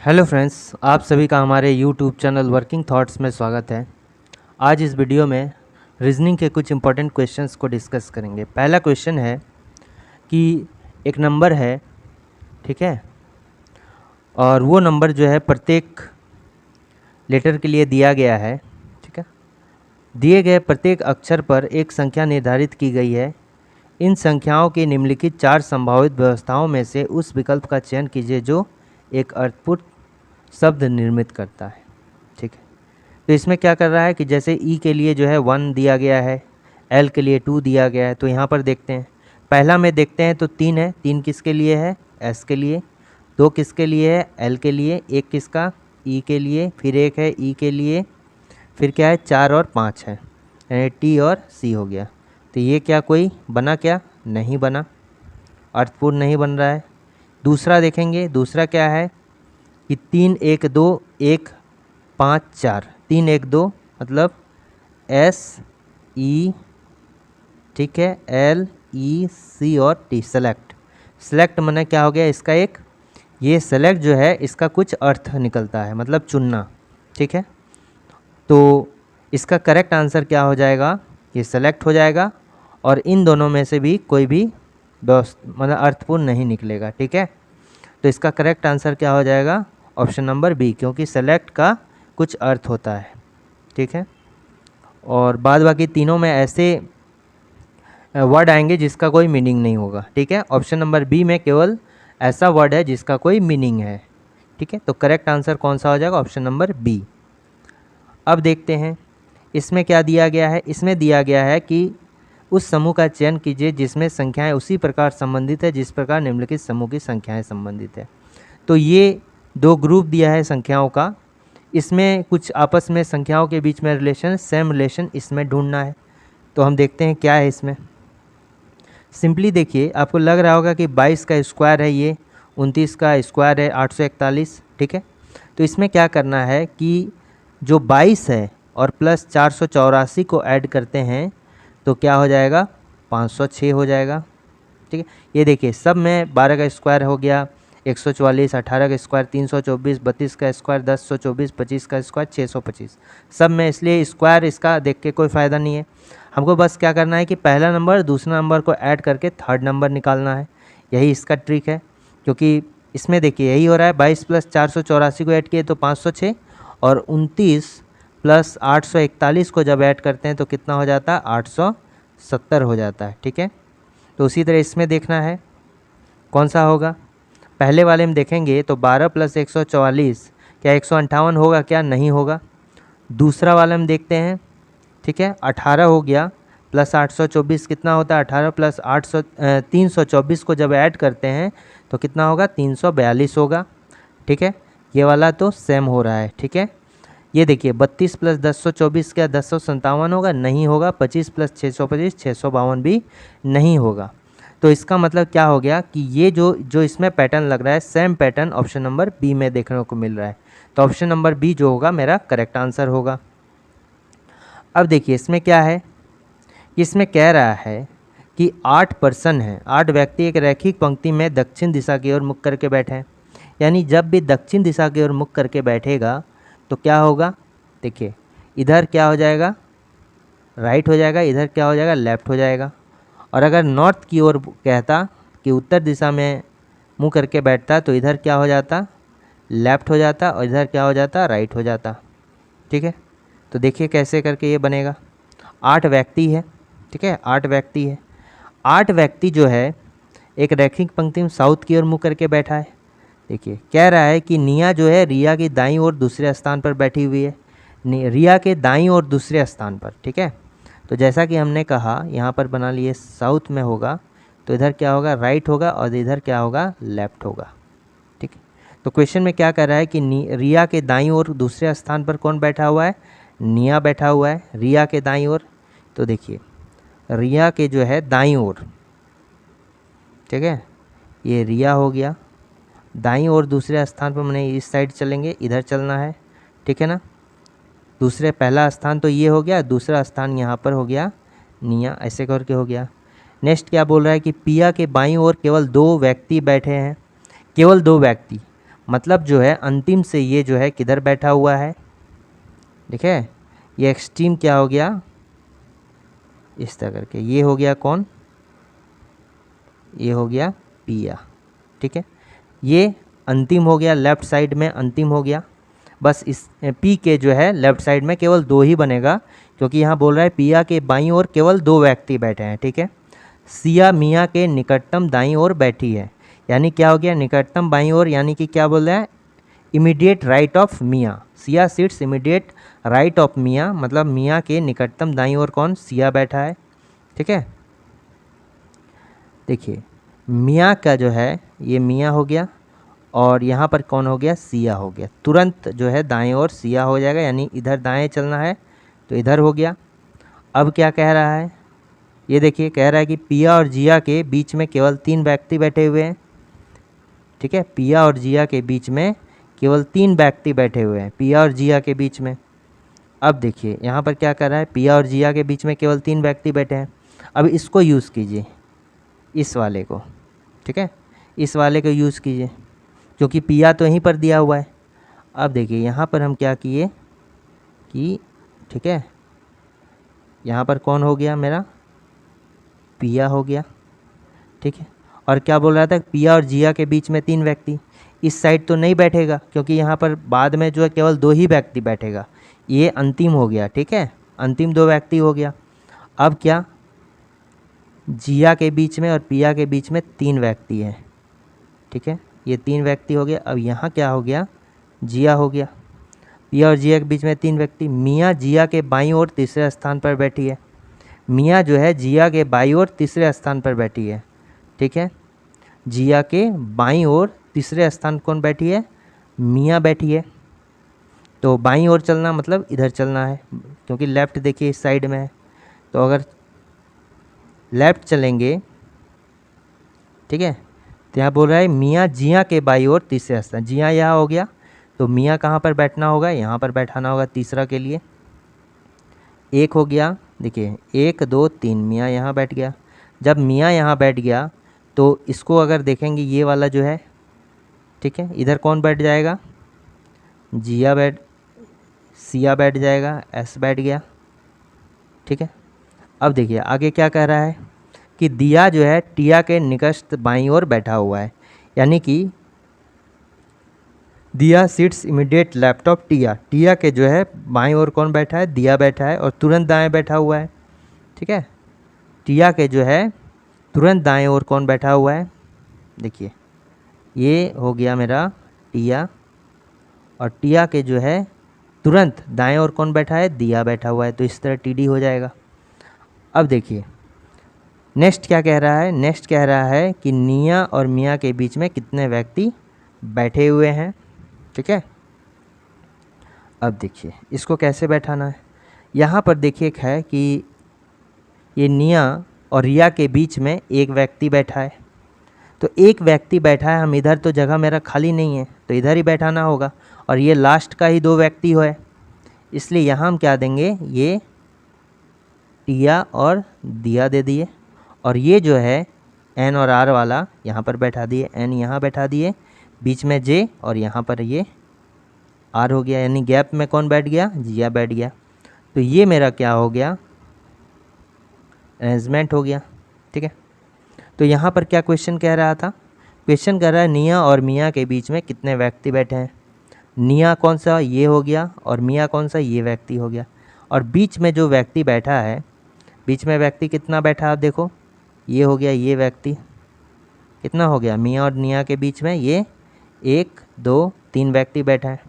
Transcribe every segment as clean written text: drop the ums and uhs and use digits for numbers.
Hello friends, आप सभी का हमारे यूट्यूब चैनल वर्किंग थॉट्स में स्वागत है। आज इस वीडियो में रीजनिंग के कुछ इंपॉर्टेंट क्वेश्चंस को डिस्कस करेंगे। पहला क्वेश्चन है कि एक नंबर है, ठीक है, और वो नंबर जो है प्रत्येक लेटर के लिए दिया गया है, ठीक है। दिए गए प्रत्येक अक्षर पर एक संख्या निर्धारित की गई है। इन संख्याओं की निम्नलिखित 4 संभावित व्यवस्थाओं में से उस विकल्प का चयन कीजिए जो एक अर्थपूर्ण शब्द निर्मित करता है, ठीक है। तो इसमें क्या कर रहा है कि जैसे ई के लिए जो है 1 दिया गया है, एल के लिए 2 दिया गया है। तो यहाँ पर देखते हैं, पहला में देखते हैं तो 3 है। 3 किसके लिए है? एस के लिए। 2 किसके लिए है? एल के लिए। 1 किसका? ई के लिए। फिर 1 है ई के लिए। फिर क्या है? 4 और 5 है, यानी टी और सी हो गया। तो ये क्या कोई बना? क्या नहीं बना, अर्थपूर्ण नहीं बन रहा है। दूसरा देखेंगे, दूसरा क्या है कि 3 1 2 1 5 4, 3 1 2 मतलब एस ई, ठीक है, एल ई सी और टी। सेलेक्ट, सेलेक्ट माने क्या हो गया इसका एक, ये सेलेक्ट जो है इसका कुछ अर्थ निकलता है, मतलब चुनना, ठीक है। तो इसका करेक्ट आंसर क्या हो जाएगा? ये सेलेक्ट हो जाएगा और इन दोनों में से भी कोई भी मतलब अर्थपूर्ण नहीं निकलेगा, ठीक है। तो इसका करेक्ट आंसर क्या हो जाएगा? ऑप्शन नंबर बी, क्योंकि सेलेक्ट का कुछ अर्थ होता है, ठीक है। और बाद बाकी तीनों में ऐसे वर्ड आएंगे जिसका कोई मीनिंग नहीं होगा, ठीक है। ऑप्शन नंबर बी में केवल ऐसा वर्ड है जिसका कोई मीनिंग है, ठीक है। तो करेक्ट आंसर कौन सा हो जाएगा? Option number B. अब देखते हैं इसमें क्या दिया गया है। इसमें दिया गया है कि उस समूह का चयन कीजिए जिसमें संख्याएं उसी प्रकार संबंधित है जिस प्रकार निम्नलिखित समूह की संख्याएं संबंधित है। तो ये 2 ग्रुप दिया है संख्याओं का, इसमें कुछ आपस में संख्याओं के बीच में रिलेशन, सेम रिलेशन इसमें ढूंढना है। तो हम देखते हैं क्या है इसमें। सिंपली देखिए, आपको लग रहा होगा कि 22 का स्क्वायर है, ये 29 का स्क्वायर है 841, ठीक है। तो इसमें क्या करना है कि जो 22 है और प्लस 484 को ऐड करते हैं तो क्या हो जाएगा? 506 हो जाएगा, ठीक है। ये देखिए सब में 12 का स्क्वायर हो गया 144, 18 का स्क्वायर 324, 32 का स्क्वायर 1024, 25 का स्क्वायर 625, सब में। इसलिए स्क्वायर इसका देख के कोई फ़ायदा नहीं है। हमको बस क्या करना है कि पहला नंबर दूसरा नंबर को ऐड करके थर्ड नंबर निकालना है, यही इसका ट्रिक है। क्योंकि इसमें देखिए यही हो रहा है, 22 प्लस 484 को ऐड किए तो 506, और 29 प्लस 841 को जब ऐड करते हैं तो कितना हो जाता है? 870 हो जाता है, ठीक है। तो उसी तरह इसमें देखना है कौन सा होगा। पहले वाले में देखेंगे तो 12 प्लस 144 क्या 158 होगा? क्या नहीं होगा। दूसरा वाला में देखते हैं, ठीक है, 18 हो गया प्लस 824 कितना होता है? 18 प्लस 324 को जब ऐड करते हैं तो कितना होगा? 342 होगा, ठीक है। ये वाला तो सेम हो रहा है, ठीक है। ये देखिए 32 प्लस 1024 क्या 1057 होगा? नहीं होगा। 25 प्लस 625 652 भी नहीं होगा। तो इसका मतलब क्या हो गया कि ये जो इसमें पैटर्न लग रहा है, same pattern option number B में देखने को मिल रहा है। तो ऑप्शन नंबर बी जो होगा मेरा करेक्ट आंसर होगा। अब देखिए इसमें क्या है, इसमें कह रहा है कि 8 पर्सन हैं, 8 व्यक्ति एक रैखिक पंक्ति में दक्षिण दिशा की ओर मुख करके बैठे हैं। यानी जब भी दक्षिण दिशा की ओर मुख करके बैठेगा तो क्या होगा? देखिए इधर क्या हो जाएगा? राइट हो जाएगा, इधर क्या हो जाएगा? लेफ्ट हो जाएगा। और अगर नॉर्थ की ओर कहता कि उत्तर दिशा में मुंह करके बैठता तो इधर क्या हो जाता? लेफ्ट हो जाता, और इधर क्या हो जाता? राइट हो जाता, ठीक है। तो देखिए कैसे करके ये बनेगा। 8 व्यक्ति है, ठीक है, 8 व्यक्ति है। 8 व्यक्ति जो है एक रैखिक पंक्ति में साउथ की ओर मुँह करके बैठा है। देखिए कह रहा है कि निया जो है रिया की दाईं ओर दूसरे स्थान पर बैठी हुई है, रिया के दाईं ओर दूसरे स्थान पर, ठीक है। तो जैसा कि हमने कहा यहाँ पर बना लिए साउथ में होगा तो इधर क्या होगा? राइट होगा, और इधर क्या होगा? लेफ्ट होगा, ठीक है। तो क्वेश्चन में क्या कर रहा है कि रिया के दाईं ओर दूसरे स्थान पर कौन बैठा हुआ है? निया बैठा हुआ है रिया के दाईं ओर। तो देखिए रिया के जो है दाईं ओर, ठीक है, ये रिया हो गया। दाईं ओर दूसरे स्थान पर मैंने इस साइड चलेंगे, इधर चलना है, ठीक है ना। दूसरे पहला स्थान तो ये हो गया, दूसरा स्थान यहाँ पर हो गया निया, ऐसे करके हो गया। नेक्स्ट क्या बोल रहा है कि पिया के बाईं ओर केवल 2 व्यक्ति बैठे हैं, केवल 2 व्यक्ति, मतलब जो है अंतिम से ये जो है किधर बैठा हुआ है, ठीक है। ये एक्सट्रीम क्या हो गया, इस तरह करके ये हो गया कौन, ये हो गया पिया, ठीक है। ये अंतिम हो गया, लेफ़्ट साइड में अंतिम हो गया। बस इस पी के जो है लेफ़्ट साइड में केवल 2 ही बनेगा, क्योंकि यहाँ बोल रहा है पिया के बाईं ओर केवल 2 व्यक्ति बैठे हैं, ठीक है। सिया मियाँ के निकटतम दाईं ओर बैठी है, यानी क्या हो गया, निकटतम बाईं ओर, यानी कि क्या बोल रहा है, इमीडिएट राइट ऑफ मियाँ। Siya sits immediate right of मियाँ, मतलब मियाँ के निकटतम दाईं ओर कौन, सिया बैठा है, ठीक है। देखिए मियाँ का जो है ये मियाँ हो गया, और यहाँ पर कौन हो गया, सिया हो गया। तुरंत जो है दाएं ओर सिया हो जाएगा, यानी इधर दाएं चलना है तो इधर हो गया। अब क्या कह रहा है, ये देखिए कह रहा है कि पिया और जिया के बीच में केवल 3 व्यक्ति बैठे हुए हैं, ठीक है। पिया और जिया के बीच में केवल 3 व्यक्ति बैठे हुए हैं, पिया और जिया के बीच में। अब देखिए यहाँ पर क्या कर रहा है, पिया और जिया के बीच में केवल 3 व्यक्ति बैठे हैं। अब इसको यूज़ कीजिए, इस वाले को, ठीक है, इस वाले को यूज़ कीजिए, क्योंकि पिया तो यहीं पर दिया हुआ है। अब देखिए यहाँ पर हम क्या किए कि, ठीक है, यहाँ पर कौन हो गया मेरा, पिया हो गया, ठीक है। और क्या बोल रहा था, पिया और जिया के बीच में 3 व्यक्ति, इस साइड तो नहीं बैठेगा, क्योंकि यहाँ पर बाद में जो है केवल 2 ही व्यक्ति बैठेगा। ये अंतिम हो गया, ठीक है, अंतिम 2 व्यक्ति हो गया। अब क्या, जिया के बीच में और पिया के बीच में 3 व्यक्ति हैं, ठीक है, ये 3 व्यक्ति हो गया। अब यहाँ क्या हो गया, जिया हो गया। पिया और जिया के बीच में 3 व्यक्ति, मियाँ जिया के बाईं ओर तीसरे स्थान पर बैठी है, मियाँ जो है जिया के बाईं ओर तीसरे स्थान पर बैठी है, ठीक है। जिया के बाईं ओर तीसरे स्थान कौन बैठी है, मियाँ बैठी है। तो बाईं ओर चलना मतलब इधर चलना है, क्योंकि लेफ़्ट देखिए इस साइड में है, तो अगर लेफ़्ट चलेंगे, ठीक है, तो यहाँ बोल रहा है मियाँ जिया के बाईं ओर तीसरे स्थान, जिया यहाँ हो गया, तो मियाँ कहाँ पर बैठना होगा, यहाँ पर बैठाना होगा तीसरा के लिए। 1 हो गया, देखिए 1 2 3, मियाँ यहाँ बैठ गया। जब मियाँ यहाँ बैठ गया तो इसको अगर देखेंगे ये वाला जो है, ठीक है, इधर कौन बैठ जाएगा, सिया बैठ जाएगा, एस बैठ गया, ठीक है। अब देखिए आगे क्या कह रहा है कि दिया जो है टिया के निकट बाईं ओर बैठा हुआ है, यानी कि दिया सिट्स इमीडिएट लेफ्ट ऑफ टिया, टिया के जो है बाईं ओर कौन बैठा है, दिया बैठा है, और तुरंत दाएं बैठा हुआ है, ठीक है। टिया के जो है तुरंत दाएं ओर कौन बैठा हुआ है, देखिए ये हो गया मेरा टिया, और टिया के जो है तुरंत दाएं ओर कौन बैठा है, दिया बैठा हुआ है, तो इस तरह टीडी हो जाएगा। अब देखिए नेक्स्ट क्या कह रहा है, नेक्स्ट कह रहा है कि निया और मियाँ के बीच में कितने व्यक्ति बैठे हुए हैं, ठीक है। अब देखिए इसको कैसे बैठाना है, यहाँ पर देखिए एक है कि ये निया और रिया के बीच में एक व्यक्ति बैठा है, तो एक व्यक्ति बैठा है, हम इधर तो जगह मेरा खाली नहीं है तो इधर ही बैठाना होगा, और ये लास्ट का ही 2 व्यक्ति है, इसलिए यहाँ हम क्या देंगे, ये टिया और दिया दे दिए, और ये जो है एन और आर वाला यहाँ पर बैठा दिए, एन यहाँ बैठा दिए, बीच में जे, और यहाँ पर ये आर हो गया, यानी गैप में कौन बैठ गया, जिया बैठ गया। तो ये मेरा क्या हो गया, अरेंजमेंट हो गया, ठीक है। तो यहाँ पर क्या क्वेश्चन कह रहा था, क्वेश्चन कह रहा है निया और मियाँ के बीच में कितने व्यक्ति बैठे हैं। निया कौन सा, ये हो गया, और मियाँ कौन सा, ये व्यक्ति हो गया, और बीच में जो व्यक्ति बैठा है, बीच में व्यक्ति कितना बैठा आप देखो, ये हो गया, ये व्यक्ति कितना हो गया, मियाँ और निया के बीच में ये 1 2 3 व्यक्ति बैठा है।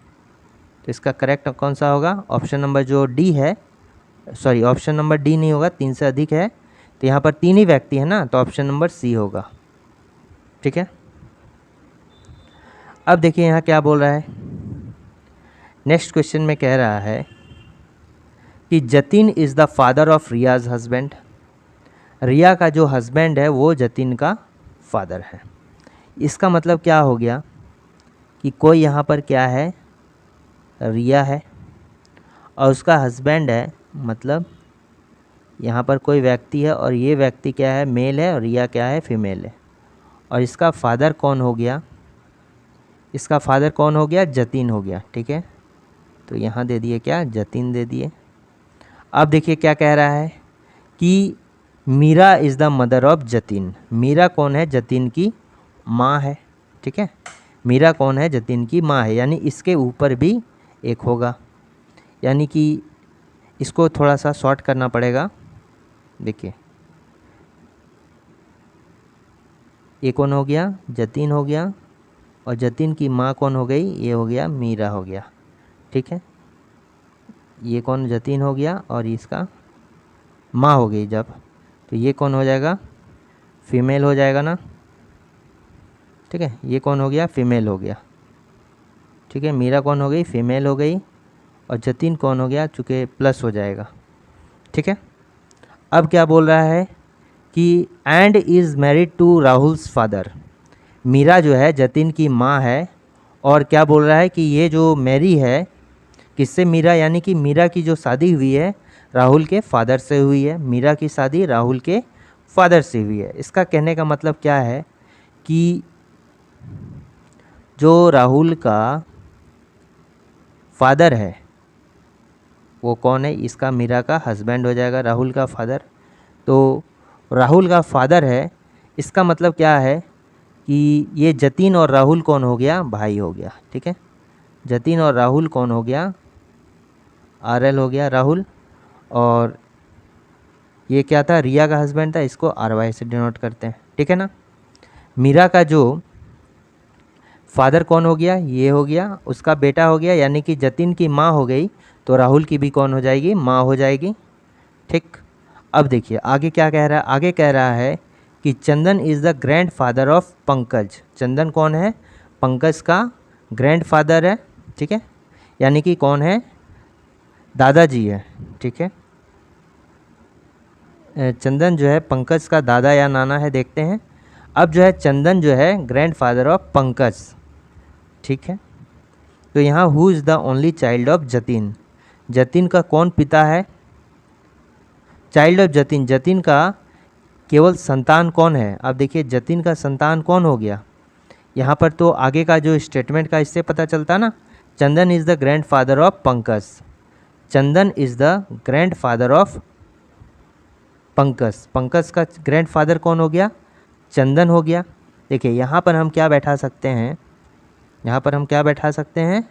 तो इसका करेक्ट कौन सा होगा, ऑप्शन नंबर जो डी है, सॉरी ऑप्शन नंबर डी नहीं होगा, 3 से अधिक है, तो यहाँ पर 3 ही व्यक्ति है ना, तो ऑप्शन नंबर सी होगा, ठीक है। अब देखिए यहाँ क्या बोल रहा है, नेक्स्ट क्वेश्चन में कह रहा है कि Jatin is the father of Riya's husband, Riya का जो हस्बैंड है वो जतिन का फादर है। इसका मतलब क्या हो गया कि कोई यहाँ पर क्या है, रिया है, और उसका हस्बैंड है, मतलब यहाँ पर कोई व्यक्ति है, और ये व्यक्ति क्या है, मेल है, और रिया क्या है, फीमेल है, और इसका फादर कौन हो गया, इसका फादर कौन हो गया? जतिन हो गया। ठीक है, तो यहाँ दे दिए क्या? जतिन दे दिए। अब देखिए क्या कह रहा है कि Meera is the mother of Jatin. Meera कौन है? जतिन की माँ है। ठीक है, मीरा कौन है? जतिन की माँ है, यानी इसके ऊपर भी एक होगा, यानी कि इसको थोड़ा सा शॉर्ट करना पड़ेगा। देखिए ये कौन हो गया? जतिन हो गया, और जतिन की माँ कौन हो गई? ये हो गया मीरा हो गया। ठीक है, ये कौन? जतिन हो गया, और इसका माँ हो गई जब, तो ये कौन हो जाएगा? फीमेल हो जाएगा ना। ठीक है, ये कौन हो गया? फीमेल हो गया। ठीक है, मीरा कौन हो गई? फीमेल हो गई, और जतिन कौन हो गया? चूँकि प्लस हो जाएगा। ठीक है, अब क्या बोल रहा है कि and is married to Rahul's father. Meera जो है जतिन की माँ है, और क्या बोल रहा है कि ये जो मैरी है किससे? मीरा, यानी कि मीरा की जो शादी हुई है राहुल के फादर से हुई है। मीरा की शादी राहुल के फादर से हुई है। इसका कहने का मतलब क्या है कि जो राहुल का फादर है वो कौन है? इसका मीरा का हस्बैंड हो जाएगा, राहुल का फादर। तो राहुल का फादर है, इसका मतलब क्या है कि ये जतिन और राहुल कौन हो गया? भाई हो गया। ठीक है, जतिन और राहुल कौन हो गया? RL हो गया राहुल, और ये क्या था? रिया का हस्बैंड था, इसको RY से डिनोट करते हैं। ठीक है ना। मीरा का जो फादर कौन हो गया? ये हो गया, उसका बेटा हो गया, यानी कि जतिन की माँ हो गई, तो राहुल की भी कौन हो जाएगी? माँ हो जाएगी। ठीक, अब देखिए आगे क्या कह रहा है। आगे कह रहा है कि Chandan is the grandfather of Pankaj. Chandan कौन है? पंकज का ग्रैंड फादर है। ठीक है, यानी कि कौन है? दादाजी है। ठीक है, चंदन जो है पंकज का दादा या नाना है, देखते हैं। अब जो है चंदन जो है ग्रैंड फादर ऑफ पंकज। ठीक है, तो यहाँ who is the only child of Jatin. Jatin का कौन पिता है? चाइल्ड ऑफ जतिन, जतिन का केवल संतान कौन है? अब देखिए जतिन का संतान कौन हो गया यहाँ पर? तो आगे का जो स्टेटमेंट का इससे पता चलता ना, Chandan is the grandfather of Pankaj. Chandan is the grandfather of Pankaj. Pankaj का ग्रैंड फादर कौन हो गया? चंदन हो गया। देखिए यहाँ पर हम क्या बैठा सकते हैं? यहाँ पर हम क्या बैठा सकते हैं?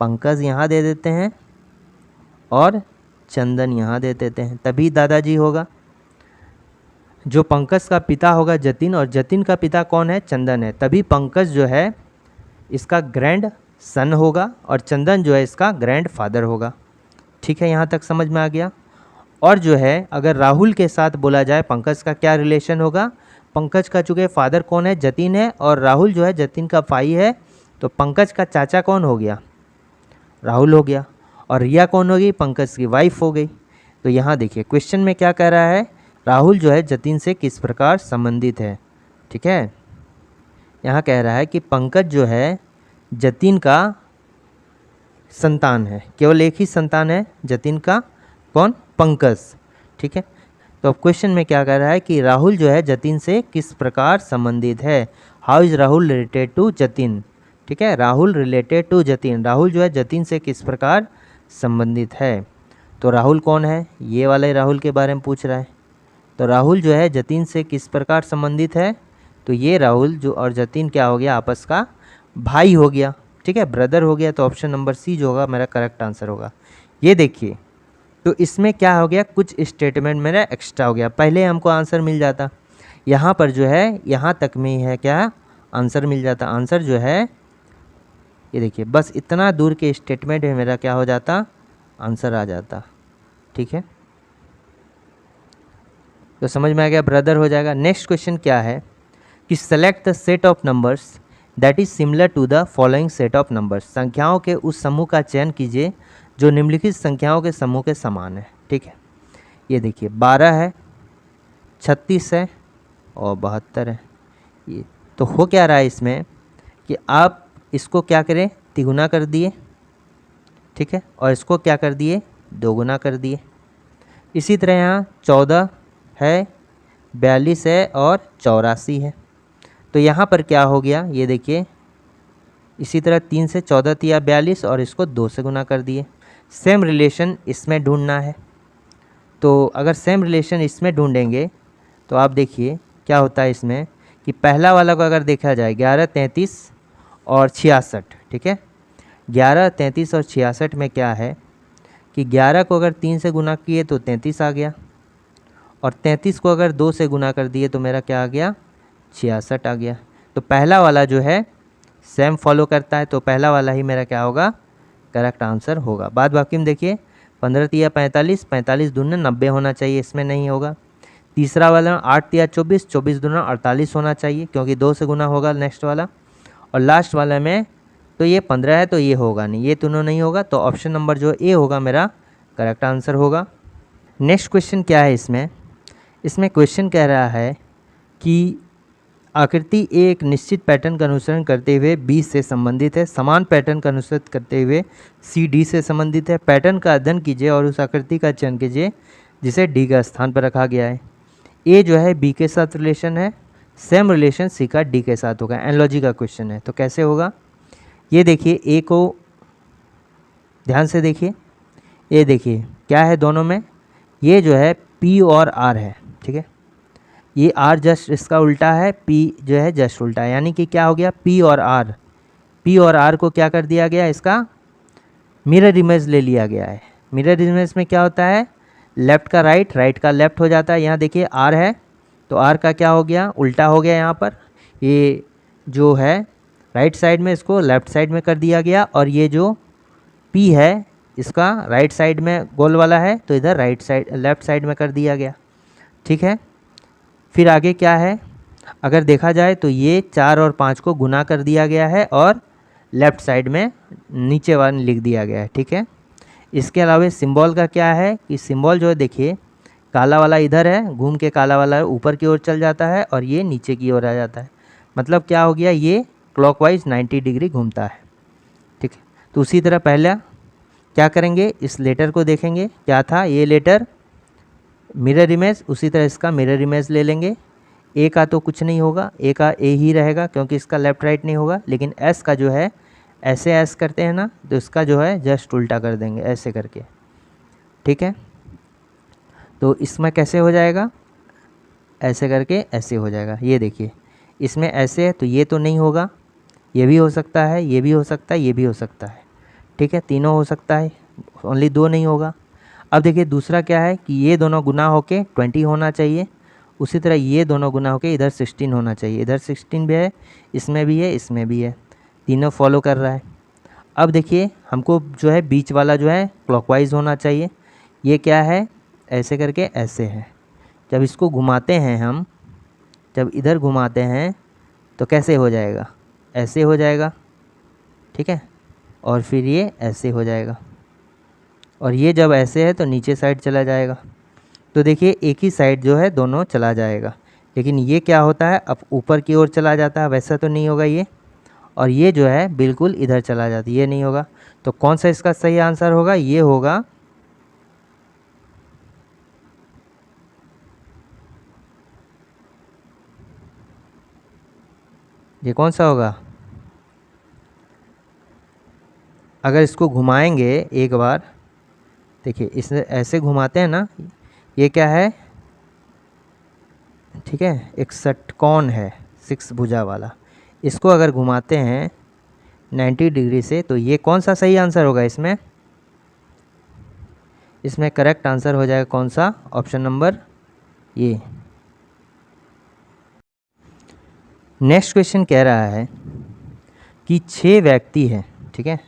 पंकज यहाँ दे देते हैं और चंदन यहाँ दे देते हैं, तभी दादाजी होगा। जो पंकज का पिता होगा जतिन, और जतिन का पिता कौन है? चंदन है, तभी पंकज जो है इसका ग्रैंड सन होगा, और चंदन जो है इसका ग्रैंड फादर होगा। ठीक है, यहाँ तक समझ में आ गया। और जो है अगर राहुल के साथ बोला जाए पंकज का क्या रिलेशन होगा? पंकज का चूँकि फादर कौन है? जतिन है, और राहुल जो है जतिन का भाई है, तो पंकज का चाचा कौन हो गया? राहुल हो गया। और रिया कौन हो गई? पंकज की वाइफ हो गई। तो यहाँ देखिए क्वेश्चन में क्या कह रहा है? राहुल जो है जतिन से किस प्रकार संबंधित है। ठीक है, यहाँ कह रहा है कि पंकज जो है जतिन का संतान है, केवल एक ही संतान है जतिन का, कौन? पंकज। ठीक है, तो अब क्वेश्चन में क्या कह रहा है कि राहुल जो है जतिन से किस प्रकार संबंधित है। How is Rahul related to Jatin. ठीक है, राहुल रिलेटेड टू जतिन, राहुल जो है जतिन से किस प्रकार संबंधित है। तो राहुल कौन है? ये वाले राहुल के बारे में पूछ रहा है। तो राहुल जो है जतिन से किस प्रकार संबंधित है? तो ये राहुल जो और जतिन क्या हो गया? आपस का भाई हो गया। ठीक है, ब्रदर हो गया। तो ऑप्शन नंबर सी जो होगा मेरा करेक्ट आंसर होगा। ये देखिए, तो इसमें क्या हो गया? कुछ स्टेटमेंट मेरा एक्स्ट्रा हो गया, पहले हमको आंसर मिल जाता, यहाँ पर जो है यहाँ तक में है क्या आंसर मिल जाता। आंसर जो है ये देखिए, बस इतना दूर के स्टेटमेंट में मेरा क्या हो जाता? आंसर आ जाता। ठीक है, तो समझ में आ गया, ब्रदर हो जाएगा। नेक्स्ट क्वेश्चन क्या है कि select the set of numbers that is similar to the following set of numbers. संख्याओं के उस समूह का चयन कीजिए जो निम्नलिखित संख्याओं के समूह के समान है। ठीक है, ये देखिए 12 है, 36 है और 72 है। ये तो हो क्या रहा है इसमें कि आप इसको क्या करें? तिगुना कर दिए। ठीक है, और इसको क्या कर दिए? दोगुना कर दिए। इसी तरह यहाँ 14 है, 42 है और 84 है। तो यहाँ पर क्या हो गया? ये देखिए इसी तरह 3 से 14 तिया 42 और इसको 2 से गुना कर दिए। सेम रिलेशन इसमें ढूंढना है। तो अगर सेम रिलेशन इसमें ढूंढेंगे तो आप देखिए क्या होता है इसमें कि पहला वाला को अगर देखा जाए 11, 33 और 66, ठीक है। 11, 33 और 66 में क्या है कि 11 को अगर 3 से गुना किए तो 33 आ गया, और 33 को अगर 2 से गुना कर दिए तो मेरा क्या आ गया, 66 आ गया। तो पहला वाला जो है सेम फॉलो करता है, तो पहला वाला ही मेरा क्या होगा, करेक्ट आंसर होगा। बाद बाकी में देखिए 15 तिया 45, 45 दूना 90 होना चाहिए, इसमें नहीं होगा। तीसरा वाला 8 तिया 24, 24 दूना 48 होना चाहिए क्योंकि 2 से गुना होगा नेक्स्ट वाला। और लास्ट वाला में तो ये 15 है तो ये होगा नहीं, ये दोनों नहीं होगा, तो ऑप्शन नंबर जो ए होगा मेरा करेक्ट आंसर होगा। नेक्स्ट क्वेश्चन क्या है इसमें क्वेश्चन कह रहा है कि आकृति ए एक निश्चित पैटर्न का अनुसरण करते हुए बी से संबंधित है, समान पैटर्न का अनुसरण करते हुए सी डी से संबंधित है। पैटर्न का अध्ययन कीजिए और उस आकृति का चयन कीजिए जिसे डी का स्थान पर रखा गया है। ए जो है बी के साथ रिलेशन है, सेम रिलेशन सी का डी के साथ होगा। एनालॉजी का क्वेश्चन है तो कैसे होगा, ये देखिए ए को ध्यान से देखिए, ये देखिए क्या है दोनों में, ये जो है पी और आर है, ठीक है। ये आर जस्ट इसका उल्टा है, पी जो है जस्ट उल्टा है, यानी कि क्या हो गया, पी और आर को क्या कर दिया गया, इसका मिरर इमेज ले लिया गया है। मिरर इमेज में क्या होता है, लेफ़्ट का राइट, राइट का लेफ़्ट हो जाता है। यहाँ देखिए आर है तो आर का क्या हो गया, उल्टा हो गया। यहाँ पर ये जो है राइट साइड में इसको लेफ़्ट साइड में कर दिया गया, और ये जो पी है इसका राइट साइड में गोल वाला है तो इधर राइट साइड लेफ़्ट साइड में कर दिया गया, ठीक है। फिर आगे क्या है, अगर देखा जाए तो ये 4 और 5 को गुना कर दिया गया है और लेफ़्ट साइड में नीचे वाला लिख दिया गया है, ठीक है। इसके अलावा सिंबल का क्या है कि सिंबल जो है देखिए काला वाला इधर है, घूम के काला वाला ऊपर की ओर चल जाता है और ये नीचे की ओर आ जाता है। मतलब क्या हो गया, ये क्लॉकवाइज 90 डिग्री घूमता है, ठीक है। तो उसी तरह पहला क्या करेंगे, इस लेटर को देखेंगे क्या था, ये लेटर मिरर इमेज, उसी तरह इसका मिरर इमेज ले लेंगे। ए का तो कुछ नहीं होगा, ए का ए ही रहेगा क्योंकि इसका लेफ़्ट राइट नहीं होगा, लेकिन एस का जो है ऐसे एस करते हैं ना, तो इसका जो है जस्ट उल्टा कर देंगे ऐसे करके, ठीक है। तो इसमें कैसे हो जाएगा, ऐसे करके ऐसे हो जाएगा। ये देखिए इसमें ऐसे है तो ये तो नहीं होगा, ये भी हो सकता है, ये भी हो सकता है, ये भी हो सकता है, ठीक है। तीनों हो सकता है, ओनली 2 नहीं होगा। अब देखिए दूसरा क्या है कि ये दोनों गुना होके 20 होना चाहिए, उसी तरह ये दोनों गुना होके इधर 16 होना चाहिए। इधर 16 भी है, इसमें भी है, इसमें भी है, तीनों फॉलो कर रहा है। अब देखिए हमको जो है बीच वाला जो है क्लॉकवाइज होना चाहिए। ये क्या है, ऐसे करके ऐसे है। जब इसको घुमाते हैं हम, जब इधर घुमाते हैं तो कैसे हो जाएगा, ऐसे हो जाएगा, ठीक है। और फिर ये ऐसे हो जाएगा, और ये जब ऐसे है तो नीचे साइड चला जाएगा। तो देखिए एक ही साइड जो है दोनों चला जाएगा, लेकिन ये क्या होता है, अब ऊपर की ओर चला जाता है, वैसा तो नहीं होगा ये, और ये जो है बिल्कुल इधर चला जाता है, ये नहीं होगा। तो कौन सा इसका सही आंसर होगा, ये होगा ये कौन सा होगा, अगर इसको घुमाएंगे एक बार, देखिए इसे ऐसे घुमाते हैं ना, ये क्या है, ठीक है, एक षटकोण है 6 भुजा वाला। इसको अगर घुमाते हैं 90 डिग्री से तो ये कौन सा सही आंसर होगा, इसमें करेक्ट आंसर हो जाएगा कौन सा, ऑप्शन नंबर ये। नेक्स्ट क्वेश्चन कह रहा है कि 6 व्यक्ति हैं, ठीक है,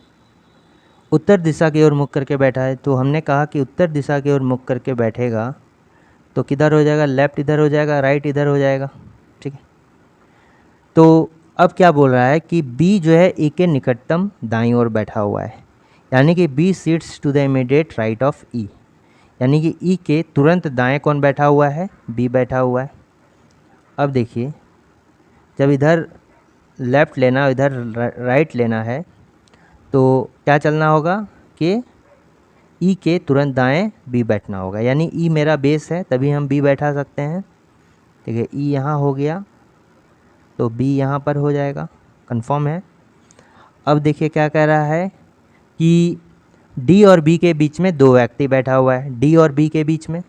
उत्तर दिशा की ओर मुख करके बैठा है। तो हमने कहा कि उत्तर दिशा की ओर मुख करके बैठेगा तो किधर हो जाएगा, लेफ़्ट इधर हो जाएगा, राइट इधर हो जाएगा, ठीक है। तो अब क्या बोल रहा है कि बी जो है ए के निकटतम दाईं ओर बैठा हुआ है, यानी कि B sits to the immediate right of E, यानी कि ई के तुरंत दाएं कौन बैठा हुआ है, बी बैठा हुआ है। अब देखिए जब इधर लेफ़्ट लेना इधर राइट लेना है तो क्या चलना होगा कि ई के तुरंत दाएं बी बैठना होगा, यानी ई मेरा बेस है तभी हम बी बैठा सकते हैं, ठीक है। ई यहाँ हो गया तो बी यहाँ पर हो जाएगा, कंफर्म है। अब देखिए क्या कह रहा है कि डी और बी के बीच में दो व्यक्ति बैठा हुआ है, डी और बी के बीच में।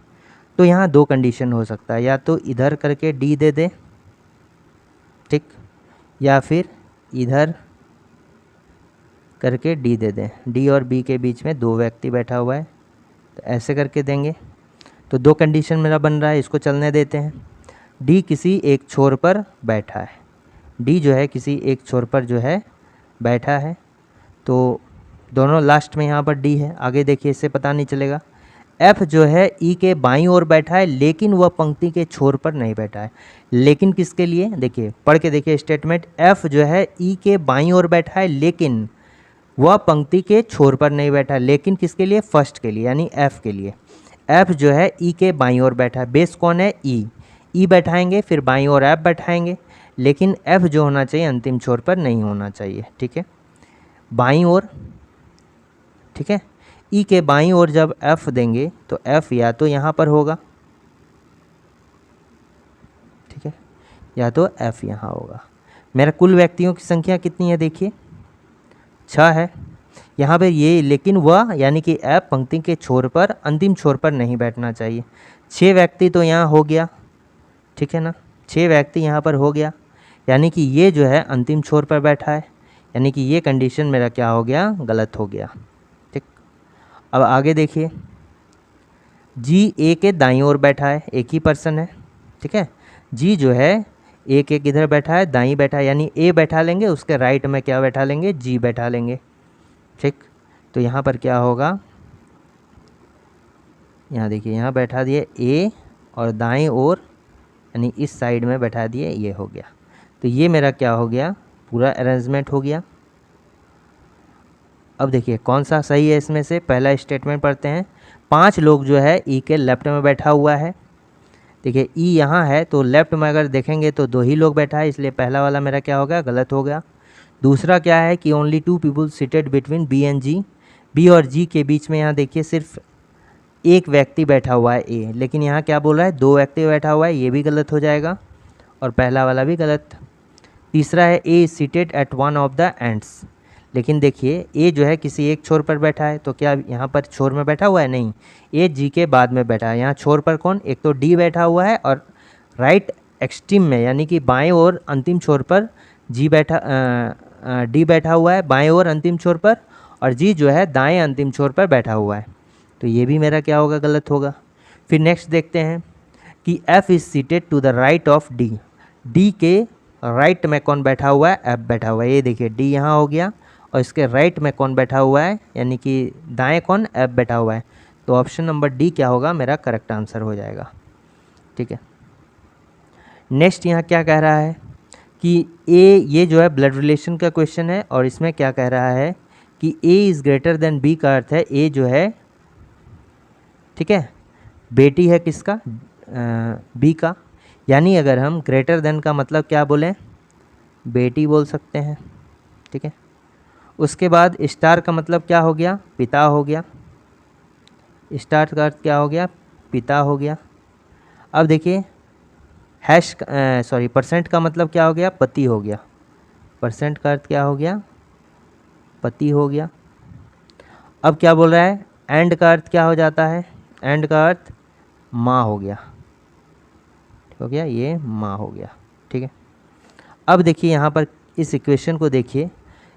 तो यहाँ दो कंडीशन हो सकता है, या तो इधर करके डी दे दे, ठीक, या फिर इधर करके डी दे दें। डी और बी के बीच में दो व्यक्ति बैठा हुआ है, तो ऐसे करके देंगे। तो दो कंडीशन मेरा बन रहा है, इसको चलने देते हैं। डी किसी एक छोर पर बैठा है, डी जो है किसी एक छोर पर जो है बैठा है, तो दोनों लास्ट में यहाँ पर डी है। आगे देखिए, इससे पता नहीं चलेगा। एफ जो है ई के बाईं ओर बैठा है, लेकिन वह पंक्ति के छोर पर नहीं बैठा है। लेकिन किसके लिए, देखिए पढ़ के देखिए स्टेटमेंट। एफ जो है ई के बाईं ओर बैठा है, लेकिन वह पंक्ति के छोर पर नहीं बैठा। लेकिन किसके लिए, फर्स्ट के लिए, यानी एफ के लिए। एफ जो है ई के बाईं ओर बैठा है, बेस कौन है, ई, ई बैठाएंगे, फिर बाईं ओर एफ बैठाएंगे, लेकिन एफ जो होना चाहिए अंतिम छोर पर नहीं होना चाहिए, ठीक है, बाईं ओर, ठीक है। ई के बाईं ओर जब एफ देंगे तो एफ या तो यहाँ पर होगा, ठीक है, या तो एफ यहाँ होगा। मेरा कुल व्यक्तियों की संख्या कितनी है, देखिए 6 है यहाँ पे ये, लेकिन वह यानी कि एफ पंक्ति के छोर पर, अंतिम छोर पर नहीं बैठना चाहिए। 6 व्यक्ति तो यहाँ हो गया, ठीक है ना, 6 व्यक्ति यहाँ पर हो गया, यानी कि ये जो है अंतिम छोर पर बैठा है, यानी कि ये कंडीशन मेरा क्या हो गया, गलत हो गया, ठीक। अब आगे देखिए, जी ए के दाईं ओर बैठा है, एक ही पर्सन है, ठीक है। जी जो है एक इधर बैठा है, दाईं बैठा है, यानी ए बैठा लेंगे, उसके राइट में क्या बैठा लेंगे, जी बैठा लेंगे, ठीक। तो यहाँ पर क्या होगा, यहाँ देखिए, यहाँ बैठा दिए ए, और दाईं ओर यानी इस साइड में बैठा दिए, ये हो गया। तो ये मेरा क्या हो गया, पूरा अरेंजमेंट हो गया। अब देखिए कौन सा सही है इसमें से, पहला स्टेटमेंट पढ़ते हैं। 5 लोग जो है ई के लेफ्ट में बैठा हुआ है, देखिए ई यहाँ है, तो लेफ्ट में अगर देखेंगे तो 2 ही लोग बैठा है, इसलिए पहला वाला मेरा क्या हो गया, गलत हो गया। दूसरा क्या है कि only 2 people seated between B and G, B और जी के बीच में यहाँ देखिए सिर्फ एक व्यक्ति बैठा हुआ है ए, लेकिन यहाँ क्या बोल रहा है, 2 व्यक्ति बैठा हुआ है, ये भी गलत हो जाएगा, और पहला वाला भी गलत। तीसरा है A seated at one of the ends, लेकिन देखिए ए जो है किसी एक छोर पर बैठा है, तो क्या यहाँ पर छोर में बैठा हुआ है, नहीं, ए जी के बाद में बैठा है। यहाँ छोर पर कौन, एक तो डी बैठा हुआ है, और राइट एक्सट्रीम में यानी कि बाएं ओर अंतिम छोर पर जी बैठा, डी बैठा हुआ है बाएं ओर अंतिम छोर पर, और जी जो है दाएं अंतिम छोर पर बैठा हुआ है, तो ये भी मेरा क्या होगा, गलत होगा। फिर नेक्स्ट देखते हैं कि F is seated to the right of D, D के राइट में कौन बैठा हुआ है, एफ बैठा हुआ है। ये देखिए डी यहाँ हो गया, और इसके राइट में कौन बैठा हुआ है, यानी कि दाएं कौन, एफ बैठा हुआ है। तो ऑप्शन नंबर डी क्या होगा, मेरा करेक्ट आंसर हो जाएगा, ठीक है। नेक्स्ट यहाँ क्या कह रहा है कि ए, ये जो है ब्लड रिलेशन का क्वेश्चन है, और इसमें क्या कह रहा है कि A is greater than B का अर्थ है ए जो है, ठीक है, बेटी है किसका, बी का, यानी अगर हम ग्रेटर देन का मतलब क्या बोलें, बेटी बोल सकते हैं, ठीक है। उसके बाद स्टार का मतलब क्या हो गया, पिता हो गया, स्टार का अर्थ क्या हो गया, पिता हो गया। अब देखिए हैश, सॉरी परसेंट का मतलब क्या हो गया, पति हो गया, परसेंट का अर्थ क्या हो गया, पति हो गया। अब क्या बोल रहा है, एंड का अर्थ क्या हो जाता है, एंड का अर्थ माँ हो गया, ठीक हो गया, ये माँ हो गया, ठीक है। अब देखिए यहाँ पर इस इक्वेशन को देखिए,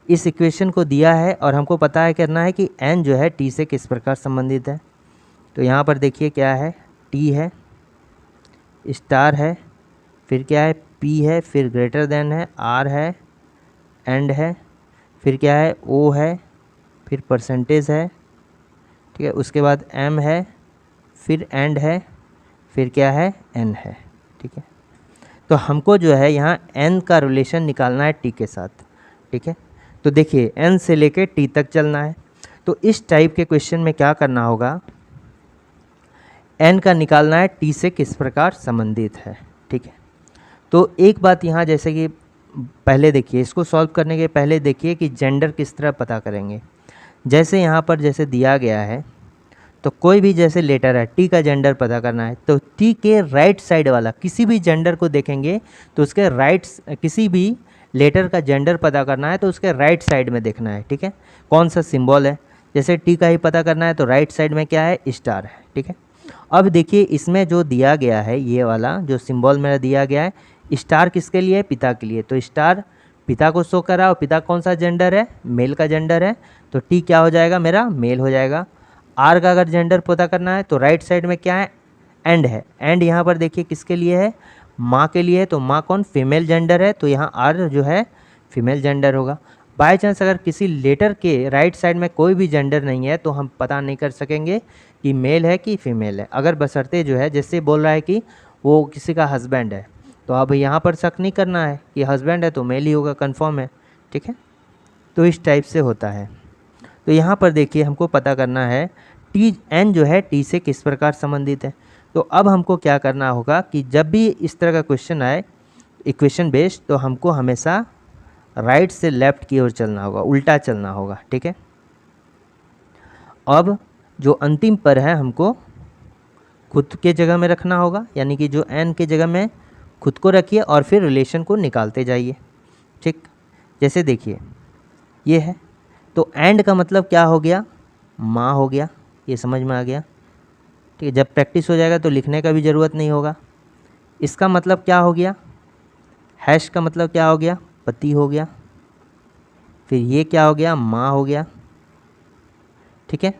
इस इक्वेशन को दिया है और हमको पता है करना है कि एन जो है टी से किस प्रकार संबंधित है। तो यहाँ पर देखिए क्या है, टी है, स्टार है, फिर क्या है, पी है, फिर ग्रेटर देन है, आर है, एंड है, फिर क्या है, ओ है, फिर परसेंटेज है, ठीक है, उसके बाद एम है, फिर एंड है, फिर क्या है, एन है, ठीक है। तो हमको जो है यहाँ एन का रिलेशन निकालना है टी के साथ, ठीक है। तो देखिए एन से लेके टी तक चलना है, तो इस टाइप के क्वेश्चन में क्या करना होगा, एन का निकालना है टी से किस प्रकार संबंधित है, ठीक है। तो एक बात यहाँ जैसे कि पहले देखिए, इसको सॉल्व करने के पहले देखिए कि जेंडर किस तरह पता करेंगे। जैसे यहाँ पर जैसे दिया गया है, तो कोई भी जैसे लेटर है, टी का जेंडर पता करना है, तो टी के राइट साइड वाला किसी भी जेंडर को देखेंगे तो उसके राइट, किसी भी लेटर का जेंडर पता करना है तो उसके राइट साइड में देखना है, ठीक है, कौन सा सिंबल है। जैसे टी का ही पता करना है तो राइट साइड में क्या है, स्टार है, ठीक है। अब देखिए इसमें जो दिया गया है, ये वाला जो सिंबल मेरा दिया गया है, स्टार किसके लिए है, पिता के लिए, तो स्टार पिता को शो कर रहा है, और पिता कौन सा जेंडर है, मेल का जेंडर है, तो टी क्या हो जाएगा, मेरा मेल हो जाएगा। आर का अगर जेंडर पता करना है तो राइट साइड में क्या है, एंड है, एंड यहाँ पर देखिए किसके लिए है, माँ के लिए है, तो माँ कौन, फीमेल जेंडर है, तो यहाँ आर जो है फीमेल जेंडर होगा। बाय चांस अगर किसी लेटर के राइट साइड में कोई भी जेंडर नहीं है तो हम पता नहीं कर सकेंगे कि मेल है कि फीमेल है, अगर बशर्ते जो है, जैसे बोल रहा है कि वो किसी का हस्बैंड है, तो अब यहाँ पर शक नहीं करना है कि हस्बैंड है तो मेल ही होगा, कंफर्म है, ठीक है। तो इस टाइप से होता है। तो यहाँ पर देखिए हमको पता करना है टी एन जो है टी से किस प्रकार संबंधित है। तो अब हमको क्या करना होगा कि जब भी इस तरह का क्वेश्चन आए इक्वेशन बेस्ड, तो हमको हमेशा राइट से लेफ्ट की ओर चलना होगा, उल्टा चलना होगा, ठीक है। अब जो अंतिम पर है हमको खुद के जगह में रखना होगा, यानी कि जो एन के जगह में खुद को रखिए और फिर रिलेशन को निकालते जाइए, ठीक। जैसे देखिए ये है, तो एंड का मतलब क्या हो गया, माँ हो गया, ये समझ में आ गया, ठीक है। जब प्रैक्टिस हो जाएगा तो लिखने का भी ज़रूरत नहीं होगा। इसका मतलब क्या हो गया, हैश का मतलब क्या हो गया, पति हो गया, फिर ये क्या हो गया, माँ हो गया, ठीक है।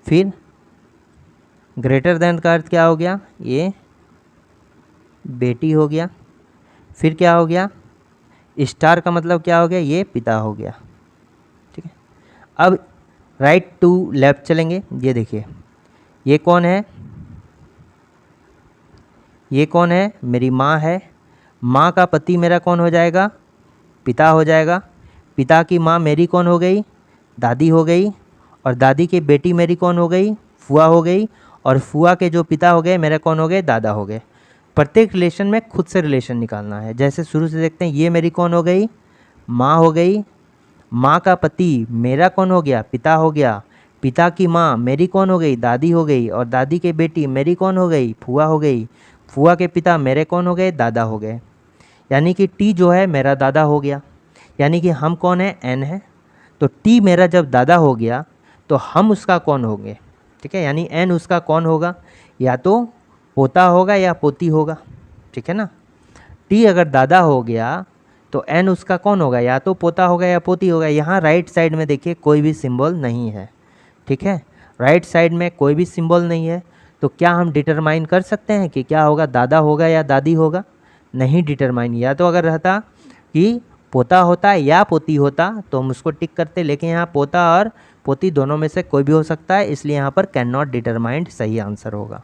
फिर ग्रेटर देन का अर्थ क्या हो गया, ये बेटी हो गया, फिर क्या हो गया, स्टार का मतलब क्या हो गया, ये पिता हो गया, ठीक है। अब राइट टू लेफ्ट चलेंगे, ये देखिए ये कौन है, ये कौन है, मेरी माँ है, माँ का पति मेरा कौन हो जाएगा, पिता हो जाएगा, पिता की माँ मेरी कौन हो गई, दादी हो गई, और दादी की बेटी मेरी कौन हो गई, फुआ हो गई, और फुआ के जो पिता हो गए मेरे कौन हो गए, दादा हो गए। प्रत्येक रिलेशन में खुद से रिलेशन निकालना है। जैसे शुरू से देखते हैं, ये मेरी कौन हो गई, माँ हो गई, माँ का पति मेरा कौन हो गया, पिता हो गया, पिता की माँ मेरी कौन हो गई, दादी हो गई, और दादी की बेटी मेरी कौन हो गई, फुआ हो गई, फुआ के पिता मेरे कौन हो गए, दादा हो गए। यानी कि टी जो है मेरा दादा हो गया, यानी कि हम कौन है, एन है, तो टी मेरा जब दादा हो गया तो हम उसका कौन होंगे, ठीक है। यानी एन उसका कौन होगा, या तो पोता होगा या पोती होगा, ठीक है ना। टी अगर दादा हो गया तो एन उसका कौन होगा, या तो पोता होगा या पोती होगा। यहाँ राइट साइड में देखिए कोई भी सिंबल नहीं है, ठीक है, राइट साइड में कोई भी सिंबल नहीं है, तो क्या हम डिटरमाइन कर सकते हैं कि क्या होगा, दादा होगा या दादी होगा, नहीं डिटरमाइन। या तो अगर रहता कि पोता होता या पोती होता तो हम उसको टिक करते, लेकिन यहाँ पोता और पोती दोनों में से कोई भी हो सकता है, इसलिए यहाँ पर कैन नॉट डिटरमाइंड सही आंसर होगा।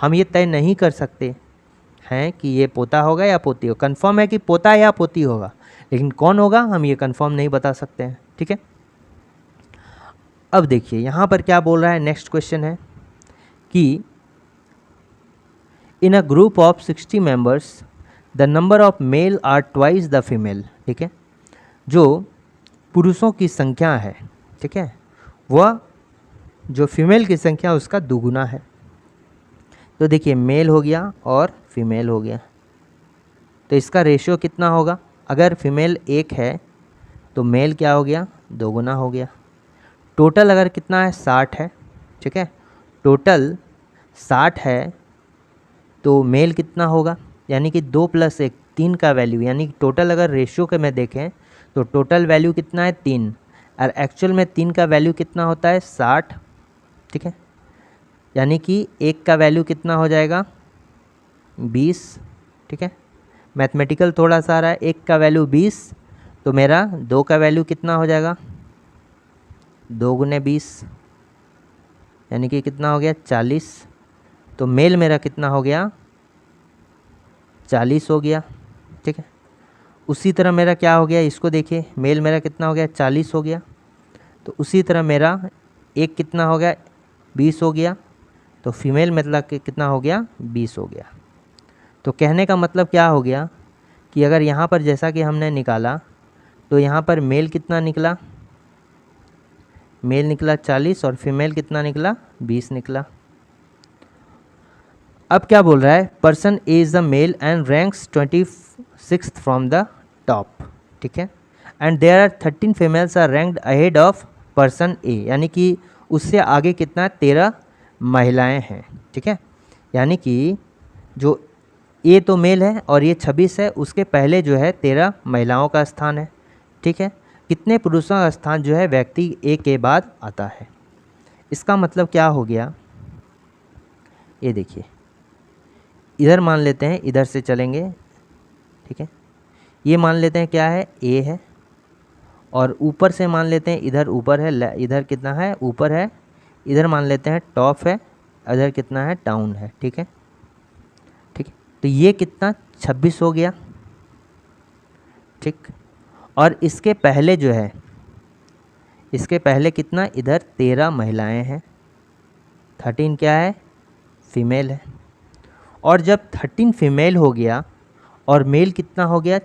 हम ये तय नहीं कर सकते हैं कि ये पोता होगा या पोती होगा, कंफर्म है कि पोता या पोती होगा, लेकिन कौन होगा हम ये कंफर्म नहीं बता सकते हैं, ठीक है। अब देखिए यहाँ पर क्या बोल रहा है, नेक्स्ट क्वेश्चन है कि in a group of 60 members the number of male are twice the female, ठीक है। जो पुरुषों की संख्या है, ठीक है, वह जो फीमेल की संख्या उसका दुगुना है। तो देखिए मेल हो गया और फीमेल हो गया, तो इसका रेशियो कितना होगा, अगर फीमेल एक है तो मेल क्या हो गया, दोगुना हो गया। टोटल अगर कितना है, 60 है, ठीक है, टोटल 60 है तो मेल कितना होगा, यानी कि 2 + 1 3 का वैल्यू, यानी कि टोटल अगर रेशियो के में देखें तो टोटल वैल्यू कितना है, 3, और एक्चुअल में 3 का वैल्यू कितना होता है, 60, ठीक है। यानी कि 1 का वैल्यू कितना हो जाएगा, 20, ठीक है। मैथमेटिकल थोड़ा सा आ रहा है, 1 का वैल्यू 20, तो मेरा 2 का वैल्यू कितना हो जाएगा, 2 × 20, यानी कि कितना हो गया, 40। तो मेल मेरा कितना हो गया, 40 हो गया, ठीक है। उसी तरह मेरा क्या हो गया, इसको देखिए, मेल मेरा कितना हो गया, 40 हो गया, तो उसी तरह मेरा एक कितना हो गया, 20 हो गया, तो फीमेल मतलब कि कितना हो गया, 20 हो गया। तो कहने का मतलब क्या हो गया कि अगर यहाँ पर जैसा कि हमने निकाला तो यहाँ पर मेल कितना निकला, मेल निकला 40 और फीमेल कितना निकला, 20 निकला। अब क्या बोल रहा है, person is the male and ranks 26th from the top, ठीक है। And there are 13 females are ranked ahead of person A, यानी कि उससे आगे कितना 13 महिलाएं हैं, ठीक है। यानी कि जो ए तो मेल है और ये 26 है, उसके पहले जो है 13 महिलाओं का स्थान है, ठीक है। कितने पुरुषों का स्थान जो है व्यक्ति ए के बाद आता है। इसका मतलब क्या हो गया, ये देखिए, इधर मान लेते हैं, इधर से चलेंगे, ठीक है। ये मान लेते हैं क्या है, ए है, और ऊपर से मान लेते हैं इधर ऊपर है, इधर कितना है ऊपर है, इधर मान लेते हैं टॉप है, इधर कितना है डाउन है, ठीक है। ठीक है, तो ये कितना 26 हो गया, ठीक। और इसके पहले जो है, इसके पहले कितना इधर 13 महिलाएं हैं, 13 क्या है फीमेल है। और जब 13 फीमेल हो गया और मेल कितना हो गया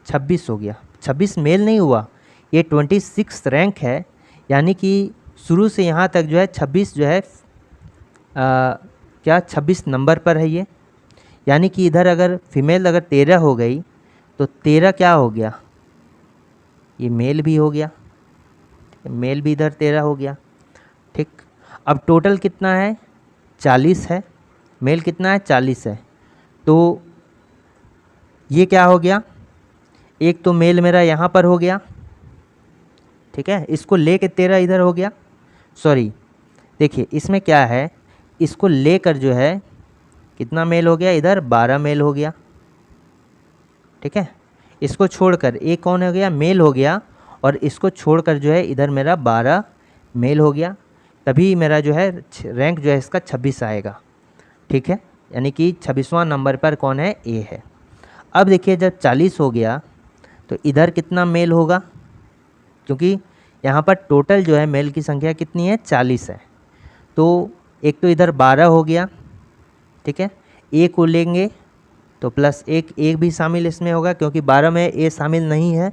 26 हो गया, 26 मेल नहीं हुआ, ये 26 रैंक है, यानी कि शुरू से यहाँ तक जो है 26 जो है क्या 26 नंबर पर है ये। यानी कि इधर अगर फीमेल अगर 13 हो गई तो 13 क्या हो गया, ये मेल भी हो गया, मेल भी इधर 13 हो गया, ठीक। अब टोटल कितना है 40 है, मेल कितना है 40 है, तो ये क्या हो गया, एक तो मेल मेरा यहाँ पर हो गया, ठीक है, इसको लेकर 13 इधर हो गया, सॉरी देखिए इसमें क्या है, इसको लेकर जो है कितना मेल हो गया इधर 12 मेल हो गया, ठीक है। इसको छोड़कर एक कौन हो गया मेल हो गया, और इसको छोड़कर जो है इधर मेरा 12 मेल हो गया, तभी मेरा जो है रैंक जो है इसका 26 आएगा, ठीक है। यानी कि 26वां नंबर पर कौन है ए है। अब देखिए जब 40 हो गया तो इधर कितना मेल होगा, क्योंकि यहाँ पर टोटल जो है मेल की संख्या कितनी है 40 है, तो एक तो इधर 12 हो गया, ठीक है। ए को लेंगे तो प्लस एक भी शामिल इसमें होगा, क्योंकि 12 में ए शामिल नहीं है,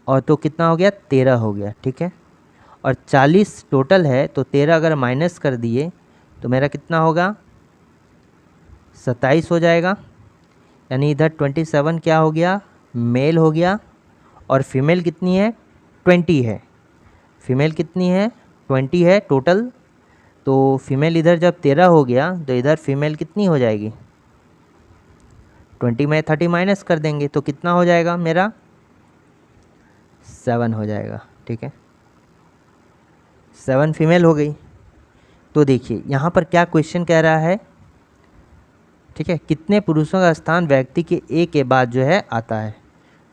और तो कितना हो गया 13 हो गया, ठीक है। और 40 टोटल है, तो 13 अगर माइनस कर दिए तो मेरा कितना होगा 27 हो जाएगा। यानी इधर 27 क्या हो गया मेल हो गया, और फीमेल कितनी है 20 है, फीमेल कितनी है 20 है टोटल। तो फीमेल इधर जब 13 हो गया तो इधर फीमेल कितनी हो जाएगी 20 में 30 माइनस कर देंगे तो कितना हो जाएगा मेरा 7 हो जाएगा, ठीक है, 7 फीमेल हो गई। तो देखिए यहाँ पर क्या क्वेश्चन कह रहा है, ठीक है, कितने पुरुषों का स्थान व्यक्ति के ए के बाद जो है आता है।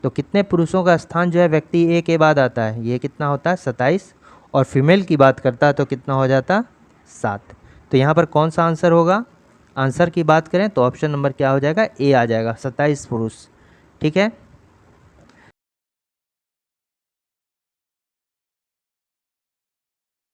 तो कितने पुरुषों का स्थान जो है व्यक्ति ए के बाद आता है, ये कितना होता है 27, और फीमेल की बात करता है तो कितना हो जाता 7। तो यहाँ पर कौन सा आंसर होगा, आंसर की बात करें तो ऑप्शन नंबर क्या हो जाएगा ए आ जाएगा 27 पुरुष, ठीक है।